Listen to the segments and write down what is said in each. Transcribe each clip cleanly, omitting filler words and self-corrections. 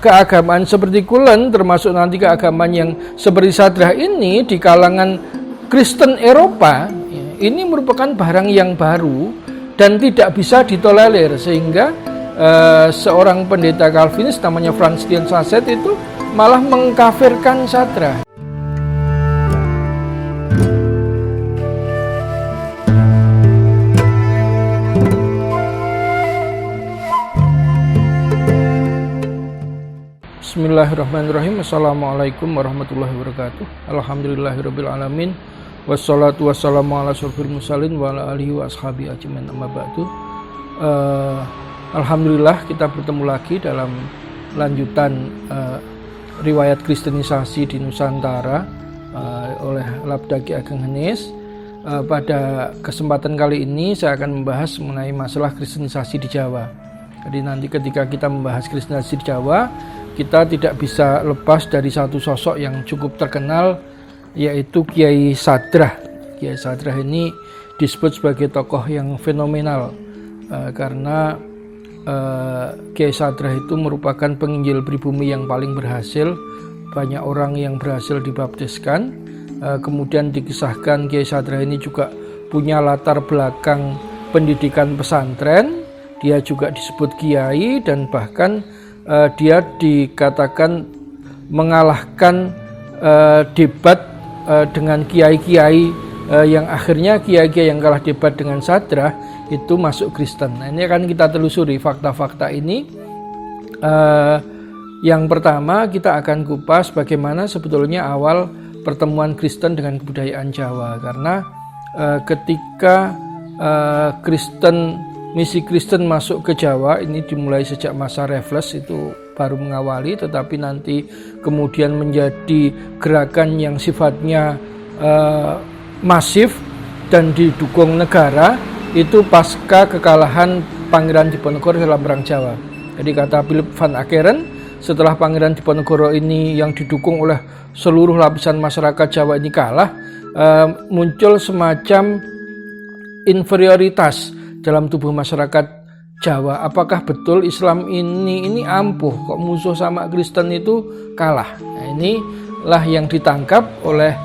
keagamaan seperti Kulen, termasuk nanti keagamaan yang seperti Sadrah ini di kalangan Kristen Eropa, ini merupakan barang yang baru dan tidak bisa ditolerir, sehingga seorang pendeta Calvinis namanya Franz Tian Sasset itu malah mengkafirkan Sadrah. Bismillahirrahmanirrahim. Assalamualaikum warahmatullahi wabarakatuh. Alhamdulillahirabbil alamin. Wassalatu wassalamu ala asyrofil mursalin wa ala alihi wa ashabi ajmain, amma ba'du. Alhamdulillah kita bertemu lagi dalam lanjutan riwayat kristenisasi di Nusantara oleh Labda Ki Ageng Henis. Pada kesempatan kali ini saya akan membahas mengenai masalah kristenisasi di Jawa. Jadi nanti ketika kita membahas kristenisasi di Jawa, kita tidak bisa lepas dari satu sosok yang cukup terkenal, yaitu Kiai Sadrah. Kiai Sadrah ini disebut sebagai tokoh yang fenomenal karena Kiai Sadrah itu merupakan penginjil pribumi yang paling berhasil. Banyak orang yang berhasil dibaptiskan. Kemudian dikisahkan Kiai Sadrah ini juga punya latar belakang pendidikan pesantren. Dia juga disebut kiai dan bahkan dia dikatakan mengalahkan debat dengan kiai-kiai yang akhirnya kiai-kiai yang kalah debat dengan Sadrah itu masuk Kristen. Nah, ini akan kita telusuri fakta-fakta ini. Yang pertama kita akan kupas bagaimana sebetulnya awal pertemuan Kristen dengan kebudayaan Jawa, karena ketika misi Kristen masuk ke Jawa ini dimulai sejak masa Raffles, itu baru mengawali, tetapi nanti kemudian menjadi gerakan yang sifatnya masif dan didukung negara itu pasca kekalahan Pangeran Diponegoro dalam Perang Jawa. Jadi kata Philip van Ackeren, setelah Pangeran Diponegoro ini yang didukung oleh seluruh lapisan masyarakat Jawa ini kalah, muncul semacam inferioritas dalam tubuh masyarakat Jawa. Apakah betul Islam ini ampuh, kok musuh sama Kristen itu kalah? Nah, inilah yang ditangkap oleh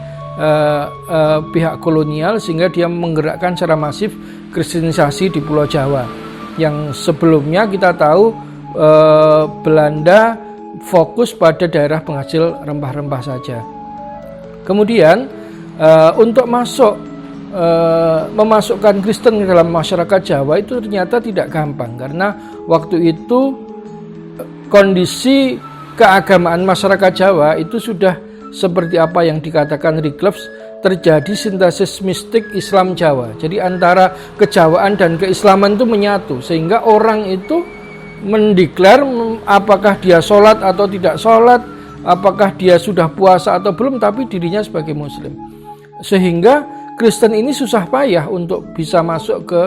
pihak kolonial sehingga dia menggerakkan secara masif kristenisasi di Pulau Jawa. Yang sebelumnya kita tahu Belanda fokus pada daerah penghasil rempah-rempah saja. Kemudian untuk memasukkan Kristen ke dalam masyarakat Jawa itu ternyata tidak gampang, karena waktu itu kondisi keagamaan masyarakat Jawa itu sudah seperti apa yang dikatakan Rickleff, terjadi sintesis mistik Islam Jawa. Jadi antara kejawaan dan keislaman itu menyatu, sehingga orang itu mendeklar apakah dia sholat atau tidak sholat, apakah dia sudah puasa atau belum, tapi dirinya sebagai muslim. Sehingga Kristen ini susah payah untuk bisa masuk ke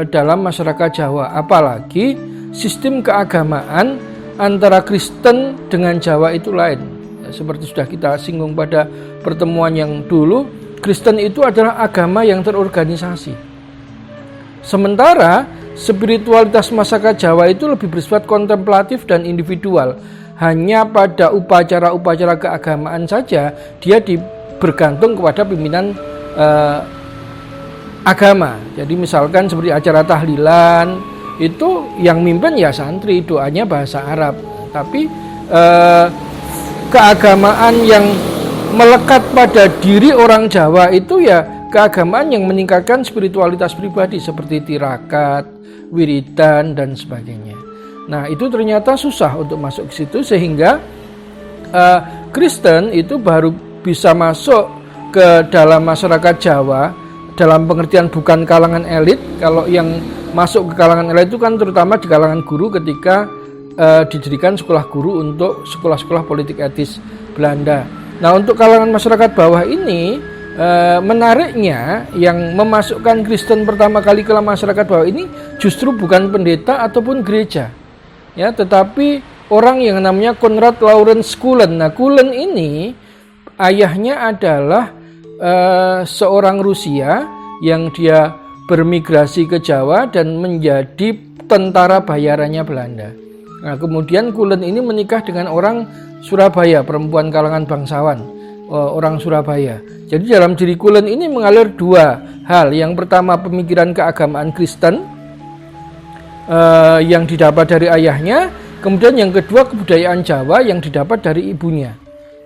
dalam masyarakat Jawa. Apalagi sistem keagamaan antara Kristen dengan Jawa itu lain. Seperti sudah kita singgung pada pertemuan yang dulu, Kristen itu adalah agama yang terorganisasi. Sementara spiritualitas masyarakat Jawa itu lebih bersifat kontemplatif dan individual. Hanya pada upacara-upacara keagamaan saja dia bergantung kepada pimpinan agama. Jadi misalkan seperti acara tahlilan itu yang mimpin ya santri, doanya bahasa Arab. Tapi keagamaan yang melekat pada diri orang Jawa itu ya keagamaan yang meningkatkan spiritualitas pribadi seperti tirakat, wiridan dan sebagainya. Nah, itu ternyata susah untuk masuk ke situ, sehingga Kristen itu baru bisa masuk ke dalam masyarakat Jawa dalam pengertian bukan kalangan elit. Kalau yang masuk ke kalangan elit itu kan terutama di kalangan guru ketika didirikan sekolah guru untuk sekolah-sekolah politik etis Belanda. Nah, untuk kalangan masyarakat bawah ini menariknya yang memasukkan Kristen pertama kali ke masyarakat bawah ini justru bukan pendeta ataupun gereja, ya, tetapi orang yang namanya Konrad Lorenz Kulen. Nah, Kulen ini ayahnya adalah seorang Rusia yang dia bermigrasi ke Jawa dan menjadi tentara bayarannya Belanda. Nah, kemudian Kulen ini menikah dengan orang Surabaya, perempuan kalangan bangsawan, orang Surabaya. Jadi dalam diri Kulen ini mengalir dua hal. Yang pertama pemikiran keagamaan Kristen yang didapat dari ayahnya, kemudian yang kedua kebudayaan Jawa yang didapat dari ibunya.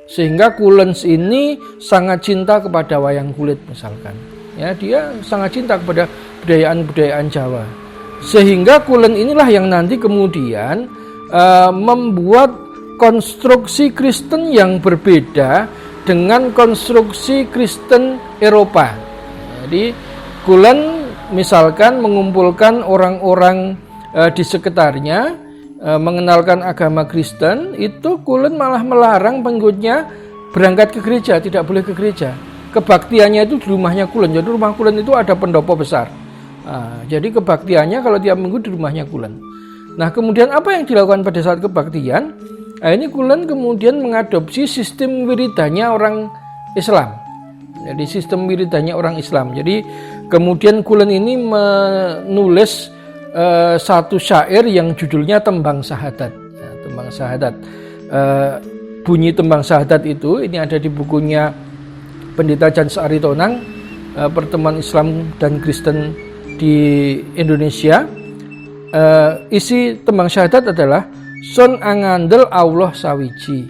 Sehingga Kulens ini sangat cinta kepada wayang kulit misalkan. Ya, dia sangat cinta kepada budayaan Jawa. Sehingga Kulen inilah yang nanti kemudian membuat konstruksi Kristen yang berbeda dengan konstruksi Kristen Eropa. Jadi Kulen misalkan mengumpulkan orang-orang di sekitarnya, mengenalkan agama Kristen, itu Kulen malah melarang pengikutnya berangkat ke gereja, tidak boleh ke gereja. Kebaktiannya itu di rumahnya Kulen. Jadi rumah Kulen itu ada pendopo besar. Jadi kebaktiannya kalau tiap minggu di rumahnya Kulen. Nah, kemudian apa yang dilakukan pada saat kebaktian? Ini Kulen kemudian mengadopsi sistem wiridanya orang Islam. Jadi sistem wiridanya orang Islam. Jadi kemudian Kulen ini menulis satu syair yang judulnya Tembang Sahadat. Tembang Sahadat. Bunyi Tembang Sahadat itu ini ada di bukunya Pendeta Jans Aritonang, Pertemuan Islam dan Kristen di Indonesia. Isi Tembang Syahadat adalah Sun angandel Allah sawiji,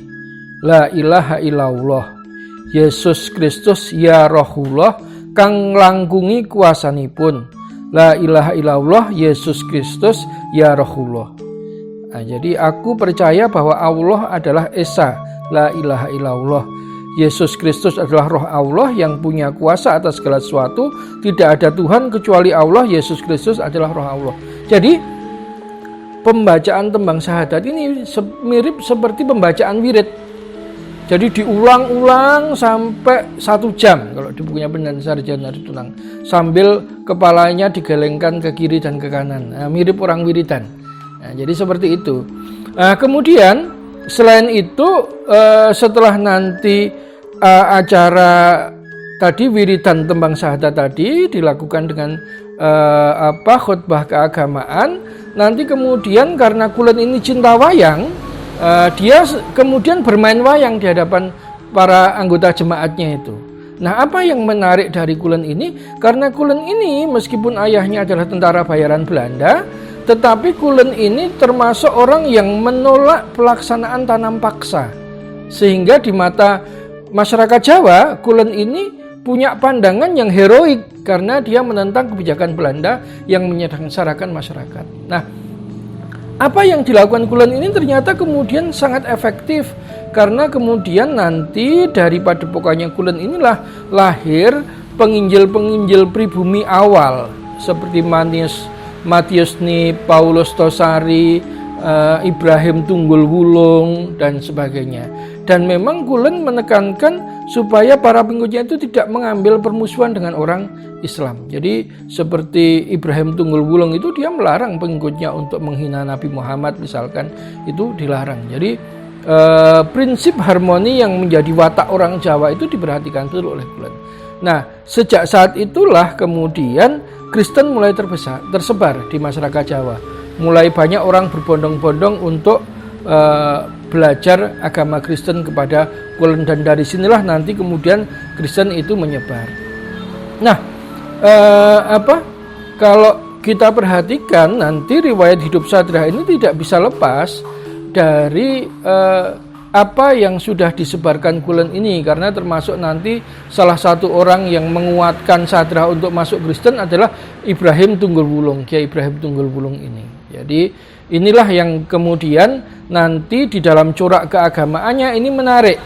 la ilaha illallah, Yesus Kristus ya Rohullah, kang langkungi kuasanipun, la ilaha illallah, Yesus Kristus ya Rohullah. Jadi aku percaya bahwa Allah adalah Esa, la ilaha illallah, Yesus Kristus adalah Roh Allah yang punya kuasa atas segala sesuatu, tidak ada Tuhan kecuali Allah, Yesus Kristus adalah Roh Allah. Jadi pembacaan Tembang Syahadat ini mirip seperti pembacaan wirid. Jadi diulang-ulang sampai 1 jam kalau di bukunya Pendeta Sarjana Aritonang, sambil kepalanya digelengkan ke kiri dan ke kanan. Mirip orang wiridan. Jadi seperti itu. Kemudian selain itu setelah nanti acara tadi wiridan Tembang Syahadat tadi dilakukan dengan khutbah keagamaan, nanti kemudian karena Kulen ini cinta wayang, dia kemudian bermain wayang di hadapan para anggota jemaatnya itu. Nah, apa yang menarik dari Kulen ini? Karena Kulen ini meskipun ayahnya adalah tentara bayaran Belanda, tetapi Kulen ini termasuk orang yang menolak pelaksanaan tanam paksa. Sehingga di mata masyarakat Jawa, Kulen ini punya pandangan yang heroik karena dia menentang kebijakan Belanda yang menyengsarakan masyarakat. Nah, apa yang dilakukan Kulen ini ternyata kemudian sangat efektif karena kemudian nanti dari padepokannya Kulen inilah lahir penginjil-penginjil pribumi awal seperti Matius Ni, Paulus Tosari, Ibrahim Tunggul Wulung dan sebagainya. Dan memang Kulen menekankan supaya para pengikutnya itu tidak mengambil permusuhan dengan orang Islam. Jadi seperti Ibrahim Tunggul Wulung itu dia melarang pengikutnya untuk menghina Nabi Muhammad misalkan, itu dilarang. Jadi prinsip harmoni yang menjadi watak orang Jawa itu diperhatikan betul oleh Kulen. Nah, sejak saat itulah kemudian Kristen mulai tersebar di masyarakat Jawa. Mulai banyak orang berbondong-bondong untuk belajar agama Kristen kepada Kulen, dan dari sinilah nanti kemudian Kristen itu menyebar. Nah, kalau kita perhatikan nanti riwayat hidup Sadrah ini tidak bisa lepas dari apa yang sudah disebarkan Kulen ini, karena termasuk nanti salah satu orang yang menguatkan Sadrah untuk masuk Kristen adalah Ibrahim Tunggul Wulung, Kiai Ibrahim Tunggul Wulung ini. Jadi inilah yang kemudian nanti di dalam corak keagamaannya ini menarik,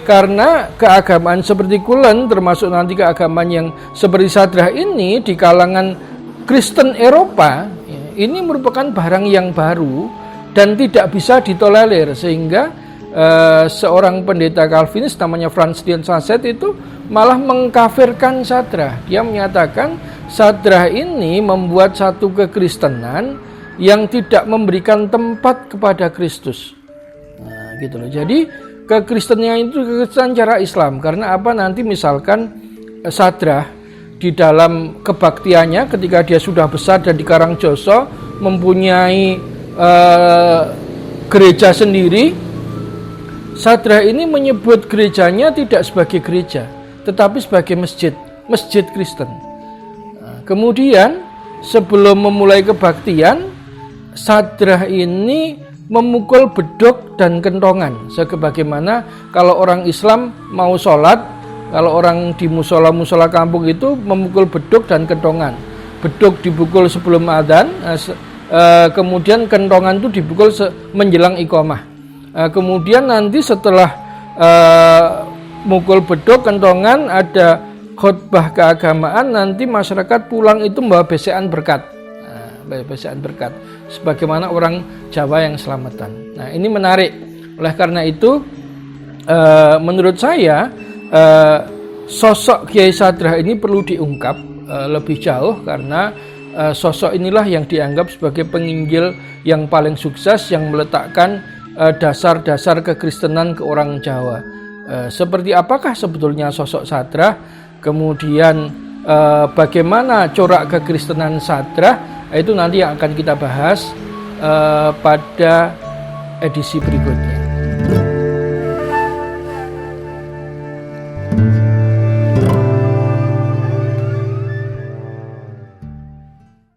karena keagamaan seperti Kulen termasuk nanti keagamaan yang seperti Sadrah ini di kalangan Kristen Eropa ini merupakan barang yang baru dan tidak bisa ditolerir, sehingga seorang pendeta Calvinis namanya Franz de Sasset itu malah mengkafirkan Sadrah. Dia menyatakan Sadrah ini membuat satu kekristenan yang tidak memberikan tempat kepada Kristus. Nah, gitu loh. Jadi kekristenan itu kekristenan cara Islam. Karena apa? Nanti misalkan Sadrah di dalam kebaktiannya ketika dia sudah besar dan di Karangjoso mempunyai gereja sendiri, Sadrah ini menyebut gerejanya tidak sebagai gereja, tetapi sebagai masjid, masjid Kristen. Kemudian sebelum memulai kebaktian, Sadrah ini memukul beduk dan kentongan. Sebagaimana kalau orang Islam mau sholat, kalau orang di musola kampung itu memukul beduk dan kentongan. Beduk dipukul sebelum adzan, kemudian kentongan itu dipukul menjelang iqamah. Kemudian nanti setelah mukul beduk, kentongan, ada khotbah keagamaan, nanti masyarakat pulang itu membawa besekan berkat. Besekan berkat sebagaimana orang Jawa yang selamatan. Nah, ini menarik. Oleh karena itu menurut saya sosok Kiai Sadrah ini perlu diungkap lebih jauh, karena sosok inilah yang dianggap sebagai penginjil yang paling sukses, yang meletakkan dasar-dasar kekristenan ke orang Jawa. Seperti apakah sebetulnya sosok Sadrah, kemudian bagaimana corak kekristenan Sadrah, itu nanti yang akan kita bahas pada edisi berikutnya.